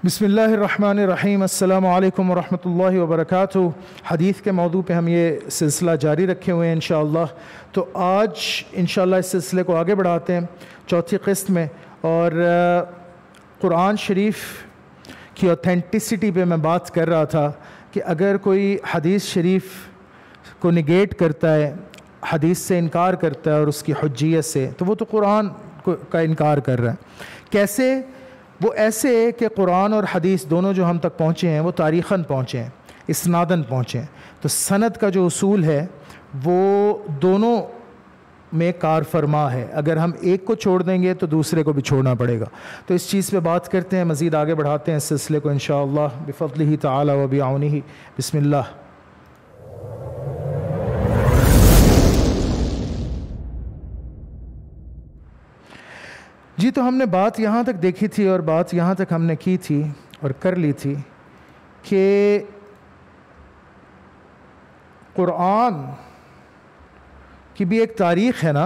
بسم اللہ الرحمن الرحیم۔ السلام علیکم ورحمۃ اللہ وبرکاتہ۔ حدیث کے موضوع پہ ہم یہ سلسلہ جاری رکھے ہوئے ہیں انشاءاللہ۔ تو آج انشاءاللہ اس سلسلے کو آگے بڑھاتے ہیں چوتھی قسط میں، اور قرآن شریف کی اوتھینٹسٹی پہ میں بات کر رہا تھا کہ اگر کوئی حدیث شریف کو نگیٹ کرتا ہے، حدیث سے انکار کرتا ہے اور اس کی حجیت سے، تو وہ تو قرآن کا انکار کر رہا ہے۔ کیسے؟ وہ ایسے کہ قرآن اور حدیث دونوں جو ہم تک پہنچے ہیں وہ تاریخاً پہنچے ہیں، اسناداً پہنچے ہیں۔ تو سند کا جو اصول ہے وہ دونوں میں کار فرما ہے، اگر ہم ایک کو چھوڑ دیں گے تو دوسرے کو بھی چھوڑنا پڑے گا۔ تو اس چیز پہ بات کرتے ہیں، مزید آگے بڑھاتے ہیں اس سلسلے کو انشاءاللہ بفضلہ تعالی و بعونہ۔ بسم اللہ۔ جی، تو ہم نے بات یہاں تک دیکھی تھی اور بات یہاں تک ہم نے کی تھی اور کر لی تھی کہ قرآن کی بھی ایک تاریخ ہے نا،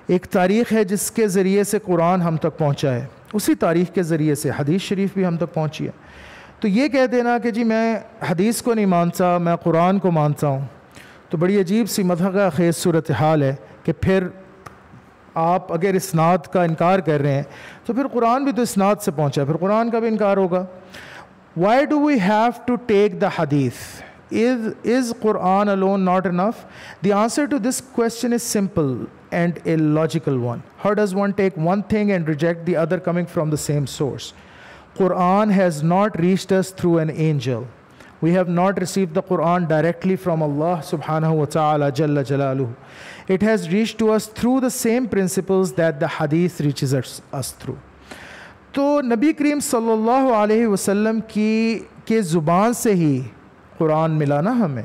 ایک تاریخ ہے جس کے ذریعے سے قرآن ہم تک پہنچا ہے، اسی تاریخ کے ذریعے سے حدیث شریف بھی ہم تک پہنچی ہے۔ تو یہ کہہ دینا کہ جی میں حدیث کو نہیں مانتا، میں قرآن کو مانتا ہوں، تو بڑی عجیب سی مضحکہ خیز صورتحال ہے کہ پھر آپ اگر اسناد کا انکار کر رہے ہیں تو پھر قرآن بھی تو اسناد سے پہنچا ہے، پھر قرآن کا بھی انکار ہوگا۔ Why do we have to take the hadith? Is Quran alone not enough? The answer to this question is simple and a logical one. How does one take one thing and reject the other coming from the same source? Quran has not reached us through an angel. We have not received the Quran directly from Allah subhanahu wa ta'ala jalla jalaluhu. It has reached to us through the same principles that the hadith reaches us through. تو نبی کریم صلی اللہ علیہ وسلم کی زبان سے ہی قرآن ملا نا ہمیں۔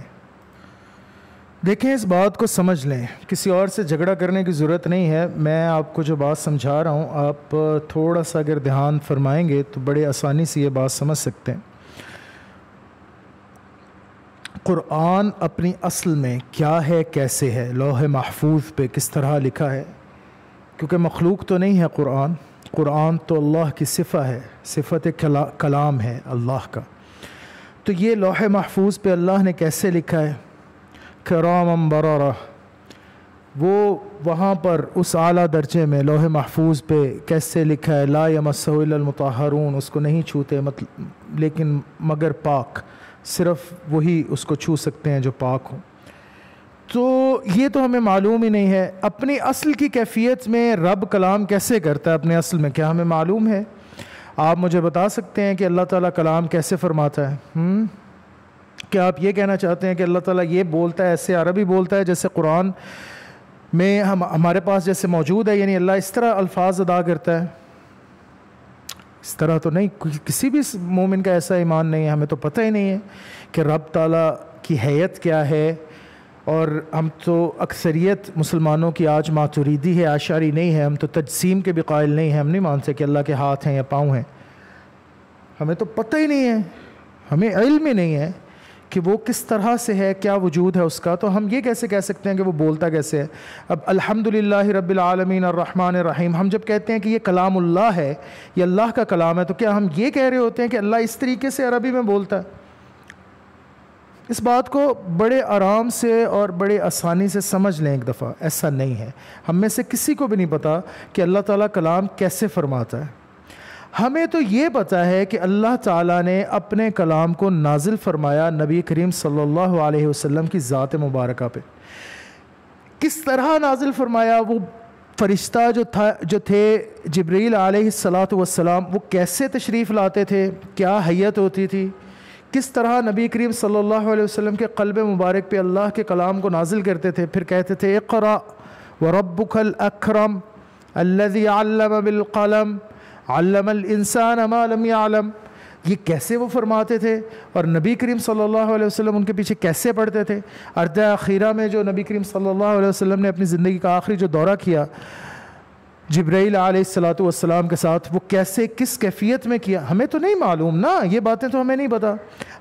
دیکھیں، اس بات کو سمجھ لیں، کسی اور سے جھگڑا کرنے کی ضرورت نہیں ہے۔ میں آپ کو جو بات سمجھا رہا ہوں، آپ تھوڑا سا اگر دھیان فرمائیں گے تو بڑے آسانی سے یہ بات سمجھ سکتے ہیں۔ قرآن اپنی اصل میں کیا ہے، کیسے ہے، لوح محفوظ پہ کس طرح لکھا ہے، کیونکہ مخلوق تو نہیں ہے قرآن تو اللہ کی صفہ ہے، صفت کلام ہے اللہ کا۔ تو یہ لوح محفوظ پہ اللہ نے کیسے لکھا ہے، کراماً بررہ، وہ وہاں پر اس اعلیٰ درجے میں لوح محفوظ پہ کیسے لکھا ہے، لا یمسہ الا المطہرون، اس کو نہیں چھوتے لیکن مگر پاک، صرف وہی اس کو چھو سکتے ہیں جو پاک ہوں۔ تو یہ تو ہمیں معلوم ہی نہیں ہے۔ اپنی اصل کی کیفیت میں رب کلام کیسے کرتا ہے اپنے اصل میں، کیا ہمیں معلوم ہے؟ آپ مجھے بتا سکتے ہیں کہ اللہ تعالیٰ کلام کیسے فرماتا ہے؟ کیا آپ یہ کہنا چاہتے ہیں کہ اللہ تعالیٰ یہ بولتا ہے، ایسے عربی بولتا ہے جیسے قرآن میں ہمارے پاس جیسے موجود ہے، یعنی اللہ اس طرح الفاظ ادا کرتا ہے؟ اس طرح تو نہیں، کسی بھی مومن کا ایسا ایمان نہیں ہے۔ ہمیں تو پتہ ہی نہیں ہے کہ رب تعالیٰ کی حیت کیا ہے، اور ہم تو اکثریت مسلمانوں کی آج ماتریدی ہے، اشعری نہیں ہے، ہم تو تجسیم کے بھی قائل نہیں ہیں، ہم نہیں مانتے کہ اللہ کے ہاتھ ہیں یا پاؤں ہیں۔ ہمیں تو پتہ ہی نہیں ہے، ہمیں علم ہی نہیں ہے کہ وہ کس طرح سے ہے، کیا وجود ہے اس کا، تو ہم یہ کیسے کہہ سکتے ہیں کہ وہ بولتا کیسے ہے؟ اب الحمدللہ رب العالمین الرحمن الرحیم، ہم جب کہتے ہیں کہ یہ کلام اللہ ہے، یہ اللہ کا کلام ہے، تو کیا ہم یہ کہہ رہے ہوتے ہیں کہ اللہ اس طریقے سے عربی میں بولتا ہے؟ اس بات کو بڑے آرام سے اور بڑے آسانی سے سمجھ لیں ایک دفعہ، ایسا نہیں ہے۔ ہم میں سے کسی کو بھی نہیں پتا کہ اللہ تعالیٰ کلام کیسے فرماتا ہے۔ ہمیں تو یہ پتا ہے کہ اللہ تعالیٰ نے اپنے کلام کو نازل فرمایا نبی کریم صلی اللہ علیہ وسلم کی ذات مبارکہ پہ۔ کس طرح نازل فرمایا؟ وہ فرشتہ جو تھے جبریل علیہ السلام، وہ کیسے تشریف لاتے تھے، کیا حیت ہوتی تھی، کس طرح نبی کریم صلی اللہ علیہ وسلم کے قلب مبارک پہ اللہ کے کلام کو نازل کرتے تھے، پھر کہتے تھے اقرأ وربک الاکرم الذی علم بالقلم علم الانسان ما لم يعلم، یہ کیسے وہ فرماتے تھے، اور نبی کریم صلی اللہ علیہ وسلم ان کے پیچھے کیسے پڑھتے تھے۔ اردہ اخیرہ میں جو نبی کریم صلی اللہ علیہ وسلم نے اپنی زندگی کا آخری جو دورہ کیا جبرائیل علیہ السلام کے ساتھ، وہ کیسے کس کیفیت میں کیا، ہمیں تو نہیں معلوم نا، یہ باتیں تو ہمیں نہیں پتا۔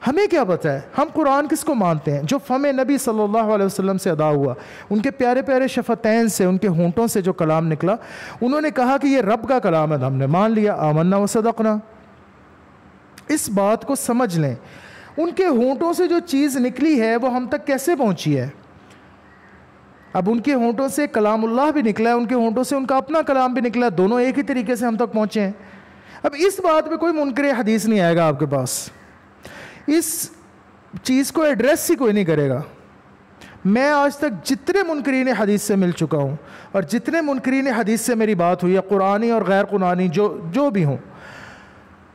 ہمیں کیا پتا ہے؟ ہم قرآن کس کو مانتے ہیں؟ جو فم نبی صلی اللہ علیہ وسلم سے ادا ہوا، ان کے پیارے پیارے شفتین سے، ان کے ہونٹوں سے جو کلام نکلا، انہوں نے کہا کہ یہ رب کا کلام ہے، ہم نے مان لیا، آمنا و صدقنا۔ اس بات کو سمجھ لیں، ان کے ہونٹوں سے جو چیز نکلی ہے وہ ہم تک کیسے پہنچی ہے؟ اب ان کے ہونٹوں سے کلام اللہ بھی نکلا ہے، ان کے ہونٹوں سے ان کا اپنا کلام بھی نکلا ہے، دونوں ایک ہی طریقے سے ہم تک پہنچے ہیں۔ اب اس بات پہ کوئی منکر حدیث نہیں آئے گا آپ کے پاس، اس چیز کو ایڈریس ہی کوئی نہیں کرے گا۔ میں آج تک جتنے منکرین حدیث سے مل چکا ہوں اور جتنے منکرین حدیث سے میری بات ہوئی ہے، قرآنی اور غیر قرآنی جو بھی ہوں،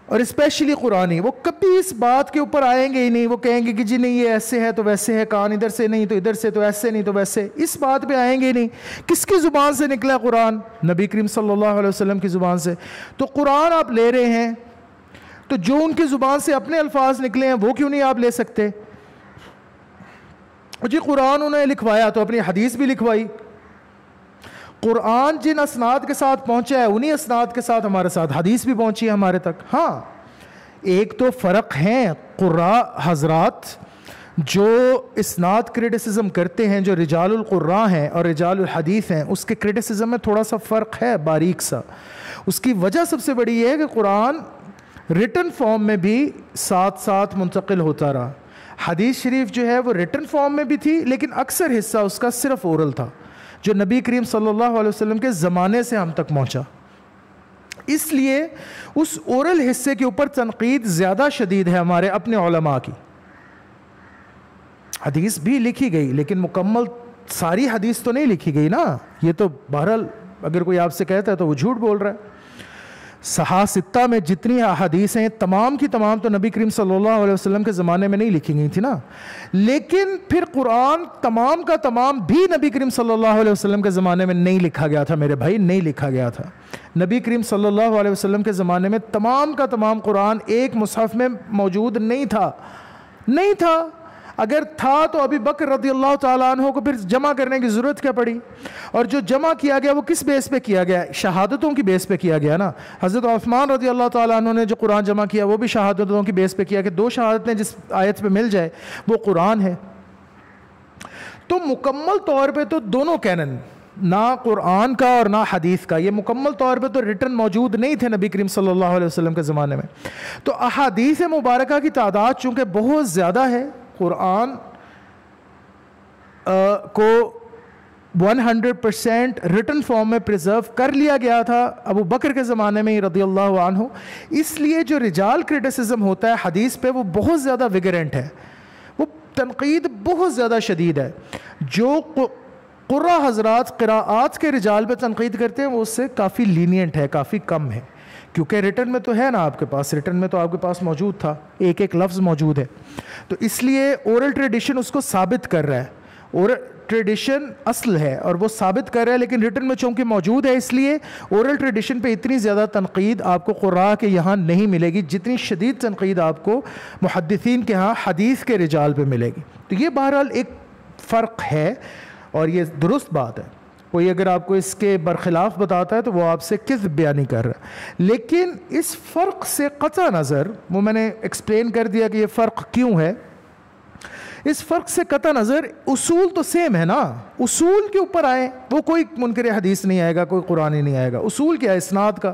اور اسپیشلی قرآنی، وہ کبھی اس بات کے اوپر آئیں گے ہی نہیں۔ وہ کہیں گے کہ جی نہیں یہ ایسے ہے تو ویسے ہے، کان ادھر سے نہیں تو ادھر سے، تو ایسے نہیں تو ویسے، اس بات پہ آئیں گے ہی نہیں۔ کس کی زبان سے نکلا قرآن؟ نبی کریم صلی اللہ علیہ وسلم کی زبان سے۔ تو قرآن آپ لے رہے ہیں تو جو ان کی زبان سے اپنے الفاظ نکلے ہیں وہ کیوں نہیں آپ لے سکتے؟ جی قرآن انہوں نے لکھوایا تو اپنی حدیث بھی لکھوائی۔ قرآن جن اسناد کے ساتھ پہنچا ہے انہی اسناد کے ساتھ ہمارے ساتھ حدیث بھی پہنچی ہے ہمارے تک۔ ہاں ایک تو فرق ہے، قراء حضرات جو اسناد کریٹیسزم کرتے ہیں، جو رجال القراء ہیں اور رجال الحدیث ہیں، اس کے کریٹیسزم میں تھوڑا سا فرق ہے، باریک سا۔ اس کی وجہ سب سے بڑی یہ ہے کہ قرآن ریٹن فارم میں بھی ساتھ ساتھ منتقل ہوتا رہا۔ حدیث شریف جو ہے وہ ریٹن فارم میں بھی تھی، لیکن اکثر حصہ اس کا صرف اورل تھا، جو نبی کریم صلی اللہ علیہ وسلم کے زمانے سے ہم تک پہنچا۔ اس لیے اس اورل حصے کے اوپر تنقید زیادہ شدید ہے ہمارے اپنے علماء کی۔ حدیث بھی لکھی گئی لیکن مکمل ساری حدیث تو نہیں لکھی گئی نا، یہ تو بہرحال اگر کوئی آپ سے کہتا ہے تو وہ جھوٹ بول رہا ہے۔ صحاح ستہ میں جتنی احادیث ہیں تمام کی تمام تو نبی کریم صلی اللہ علیہ وسلم کے زمانے میں نہیں لکھی گئی تھی نا، لیکن پھر قرآن تمام کا تمام بھی نبی کریم صلی اللہ علیہ وسلم کے زمانے میں نہیں لکھا گیا تھا میرے بھائی، نہیں لکھا گیا تھا۔ نبی کریم صلی اللہ علیہ وسلم کے زمانے میں تمام کا تمام قرآن ایک مصحف میں موجود نہیں تھا، نہیں تھا۔ اگر تھا تو ابی بکر رضی اللہ تعالیٰ عنہ کو پھر جمع کرنے کی ضرورت کیا پڑی؟ اور جو جمع کیا گیا وہ کس بیس پہ کیا گیا؟ شہادتوں کی بیس پہ کیا گیا نا۔ حضرت عثمان رضی اللہ تعالیٰ عنہ نے جو قرآن جمع کیا وہ بھی شہادتوں کی بیس پہ کیا کہ دو شہادتیں جس آیت پہ مل جائے وہ قرآن ہے۔ تو مکمل طور پہ تو دونوں کینن، نہ قرآن کا اور نہ حدیث کا، یہ مکمل طور پہ تو ریٹن موجود نہیں تھے نبی کریم صلی اللہ علیہ وسلم کے زمانے میں۔ تو احادیث مبارکہ کی تعداد چونکہ بہت زیادہ ہے، قرآن کو 100% ریٹن فارم میں پریزرو کر لیا گیا تھا ابو بکر کے زمانے میں ہی رضی اللہ عنہ، اس لیے جو رجال کریٹیسزم ہوتا ہے حدیث پہ وہ بہت زیادہ ویگرنٹ ہے، وہ تنقید بہت زیادہ شدید ہے۔ جو قراء حضرات قراءات کے رجال پہ تنقید کرتے ہیں وہ اس سے کافی لینینٹ ہے، کافی کم ہے، کیونکہ ریٹن میں تو ہے نا آپ کے پاس، ریٹن میں تو آپ کے پاس موجود تھا، ایک ایک لفظ موجود ہے، تو اس لیے اورل ٹریڈیشن اس کو ثابت کر رہا ہے، اورل ٹریڈیشن اصل ہے اور وہ ثابت کر رہا ہے، لیکن ریٹن میں چونکہ موجود ہے اس لیے اورل ٹریڈیشن پہ اتنی زیادہ تنقید آپ کو قراء کے یہاں نہیں ملے گی جتنی شدید تنقید آپ کو محدثین کے ہاں حدیث کے رجال پہ ملے گی۔ تو یہ بہرحال ایک فرق ہے اور یہ درست بات ہے، کوئی اگر آپ کو اس کے برخلاف بتاتا ہے تو وہ آپ سے کذب بیانی کر رہا ہے، لیکن اس فرق سے قطع نظر، وہ میں نے ایکسپلین کر دیا کہ یہ فرق کیوں ہے، اس فرق سے قطع نظر اصول تو سیم ہے نا، اصول کے اوپر آئے، وہ کوئی منکر حدیث نہیں آئے گا، کوئی قرآنی نہیں آئے گا، اصول کیا ہے؟ اسناد کا۔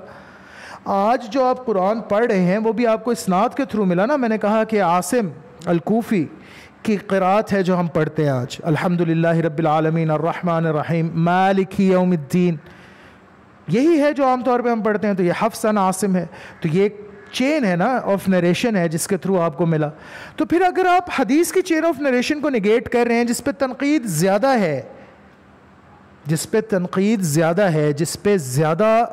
آج جو آپ قرآن پڑھ رہے ہیں وہ بھی آپ کو اسناد کے تھرو ملا نا، میں نے کہا کہ عاصم الکوفی کی قرات ہے جو ہم پڑھتے ہیں آج، الحمدللہ رب العالمین الرحمن الرحیم مالک یوم الدین، یہی ہے جو عام طور پہ ہم پڑھتے ہیں، تو یہ حفص عن عاصم ہے، تو یہ ایک چین ہے نا آف نریشن ہے جس کے تھرو آپ کو ملا۔ تو پھر اگر آپ حدیث کی چین آف نریشن کو نگیٹ کر رہے ہیں جس پہ تنقید زیادہ ہے، جس پہ تنقید زیادہ ہے، جس پہ زیادہ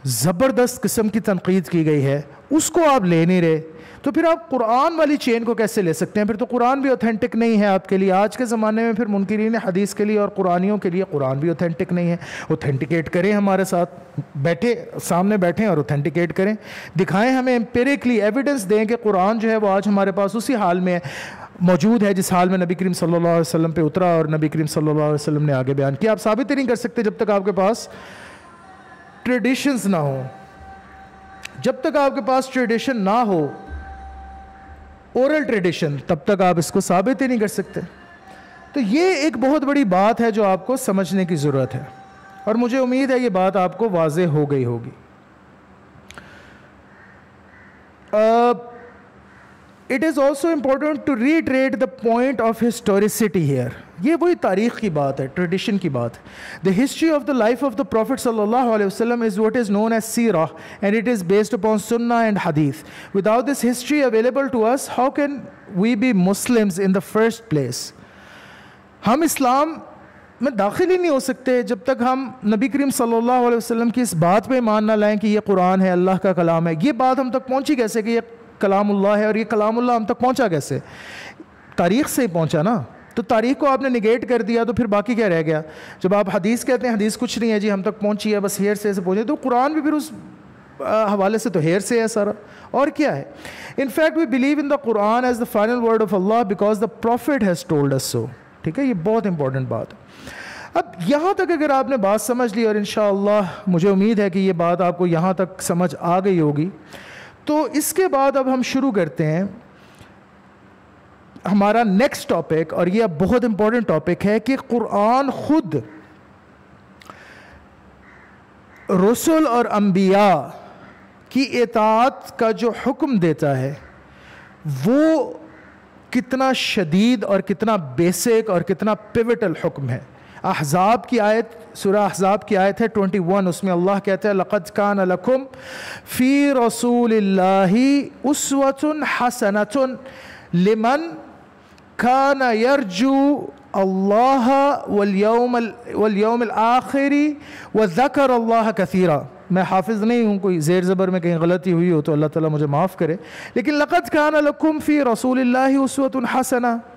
زبردست قسم کی تنقید کی گئی ہے، اس کو آپ لے نہیں رہے، تو پھر آپ قرآن والی چین کو کیسے لے سکتے ہیں؟ پھر تو قرآن بھی اوتھینٹک نہیں ہے آپ کے لیے آج کے زمانے میں، پھر منکرین حدیث کے لیے اور قرآنیوں کے لیے قرآن بھی اوتھینٹک نہیں ہے۔ اوتھینٹیکیٹ کریں، ہمارے ساتھ بیٹھے، سامنے بیٹھیں اور اوتھینٹیکیٹ کریں، دکھائیں ہمیں، امپیریکلی ایویڈنس دیں کہ قرآن جو ہے وہ آج ہمارے پاس اسی حال میں موجود ہے جس حال میں نبی کریم صلی اللہ علیہ وسلم پہ اترا اور نبی کریم صلی اللہ علیہ وسلم نے آگے بیان کیا۔ آپ ثابت ہی نہیں کر سکتے جب تک آپ کے پاس ٹریڈیشنز نہ ہوں، جب تک آپ کے پاس ٹریڈیشن نہ ہو، اورل ٹریڈیشن، تب تک آپ اس کو ثابت ہی نہیں کر سکتے۔ تو یہ ایک بہت بڑی بات ہے جو آپ کو سمجھنے کی ضرورت ہے، اور مجھے امید ہے یہ بات آپ کو واضح ہو گئی ہوگی۔ It is also important to reiterate the point of historicity here. یہ وہی تاریخ کی بات ہے, ٹریڈیشن کی بات. The history of the life of the Prophet sallallahu alaihi wasallam is what is known as seerah, and it is based upon sunnah and hadith. Without this history available to us, how can we be Muslims in the first place? ہم اسلام میں داخل ہی نہیں ہو سکتے جب تک ہم نبی کریم صلی اللہ علیہ وسلم کی اس بات پہ ایمان نہ لائیں کہ یہ قرآن ہے, اللہ کا کلام ہے. یہ بات ہم تک پہنچی کیسے کہ یہ کلام اللہ ہے, اور یہ کلام اللہ ہم تک پہنچا کیسے؟ تاریخ سے ہی پہنچا نا. تو تاریخ کو آپ نے نگیٹ کر دیا تو پھر باقی کیا رہ گیا؟ جب آپ حدیث کہتے ہیں حدیث کچھ نہیں ہے جی, ہم تک پہنچی ہے بس ہیر سے پہنچے, تو قرآن بھی پھر اس حوالے سے تو ہیر سے ہے سارا, اور کیا ہے؟ In fact we believe in the Quran is the final word of Allah because the prophet has told us so. ٹھیک ہے, یہ بہت امپورٹنٹ بات ہے. اب یہاں تک اگر آپ نے بات سمجھ لی, اور انشاءاللہ مجھے امید ہے کہ یہ بات آپ کو یہاں تک سمجھ آ گئی ہوگی, تو اس کے بعد اب ہم شروع کرتے ہیں ہمارا نیکسٹ ٹاپک, اور یہ اب بہت امپورٹنٹ ٹاپک ہے کہ قرآن خود رسل اور انبیاء کی اطاعت کا جو حکم دیتا ہے وہ کتنا شدید اور کتنا بیسک اور کتنا پیوٹل حکم ہے. احزاب کی آیت, سورہ احزاب کی آیت ہے 21, اس میں اللہ کہتا ہے لَقَدْ كَانَ لَكُمْ فِي رَسُولِ اللَّهِ أُسْوَةٌ حَسَنَةٌ لِمَنْ كَانَ يَرْجُو اللَّهَ وَالْيَوْمِ الْآخِرِ وَذَكَرَ اللَّهَ كَثِيرًا. میں حافظ نہیں ہوں, کوئی زیر زبر میں کہیں غلطی ہوئی ہو تو اللہ تعالیٰ مجھے معاف کرے, لیکن لَقَدْ كَانَ لَكُمْ فِي رَسُولِ اللَّهِ أُسْوَةٌ حَسَنَةٌ,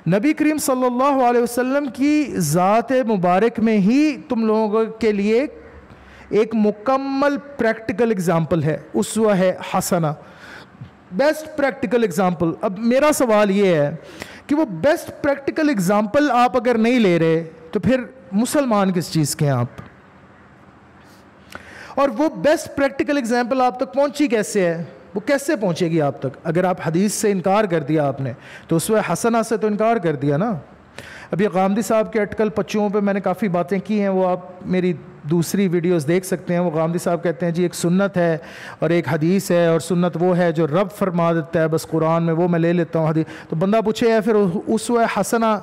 نبی کریم صلی اللہ علیہ وسلم کی ذات مبارک میں ہی تم لوگوں کے لیے ایک مکمل پریکٹیکل اگزامپل ہے, اسوہ ہے حسنہ, بیسٹ پریکٹیکل اگزامپل. اب میرا سوال یہ ہے کہ وہ بیسٹ پریکٹیکل اگزامپل آپ اگر نہیں لے رہے تو پھر مسلمان کس چیز کے ہیں آپ؟ اور وہ بیسٹ پریکٹیکل اگزامپل آپ تک پہنچی کیسے ہے؟ وہ کیسے پہنچے گی آپ تک؟ اگر آپ حدیث سے انکار کر دیا آپ نے تو اسوہ حسنہ سے تو انکار کر دیا نا. ابھی غامدی صاحب کے اٹکل پچوں پہ میں نے کافی باتیں کی ہیں, وہ آپ میری دوسری ویڈیوز دیکھ سکتے ہیں. وہ غامدی صاحب کہتے ہیں جی ایک سنت ہے اور ایک حدیث ہے, اور سنت وہ ہے جو رب فرما دیتا ہے بس قرآن میں, وہ میں لے لیتا ہوں حدیث. تو بندہ پوچھے ہے پھر اسوہ حسنہ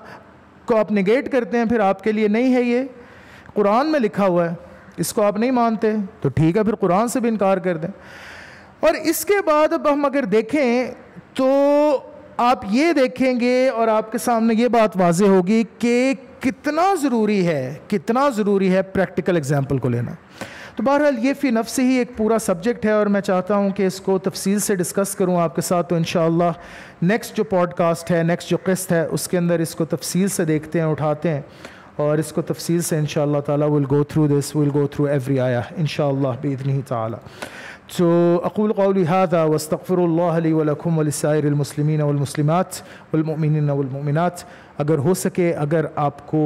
کو آپ نگیٹ کرتے ہیں, پھر آپ کے لیے نہیں ہے, یہ قرآن میں لکھا ہوا ہے, اس کو آپ نہیں مانتے تو ٹھیک ہے پھر قرآن سے بھی انکار کر دیں. اور اس کے بعد اب ہم اگر دیکھیں تو آپ یہ دیکھیں گے اور آپ کے سامنے یہ بات واضح ہوگی کہ کتنا ضروری ہے پریکٹیکل ایگزامپل کو لینا. تو بہرحال یہ فی نفس ہی ایک پورا سبجیکٹ ہے, اور میں چاہتا ہوں کہ اس کو تفصیل سے ڈسکس کروں آپ کے ساتھ. تو انشاءاللہ نیکسٹ جو پوڈ کاسٹ ہے, نیکسٹ جو قسط ہے, اس کے اندر اس کو تفصیل سے دیکھتے ہیں, اٹھاتے ہیں, اور اس کو تفصیل سے انشاءاللہ تعالیٰ we'll go through every ayah انشاءاللہ بإذنہ تعالیٰ. تو اقول قولی هذا واستغفر اللہ لی ولکم ولسائر المسلمین والمسلمات والمؤمنین والمؤمنات. اگر ہو سکے, اگر آپ کو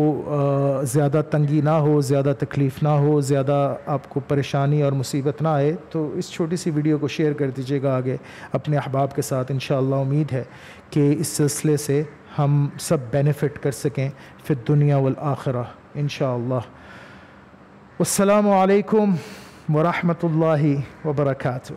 زیادہ تنگی نہ ہو, زیادہ تکلیف نہ ہو, زیادہ آپ کو پریشانی اور مصیبت نہ آئے, تو اس چھوٹی سی ویڈیو کو شیئر کر دیجیے گا آگے اپنے احباب کے ساتھ. انشاءاللہ امید ہے کہ اس سلسلے سے ہم سب بینیفٹ کر سکیں فی الدنیا والآخرہ انشاءاللہ. والسلام علیکم ورحمۃ اللہ وبرکاتہ.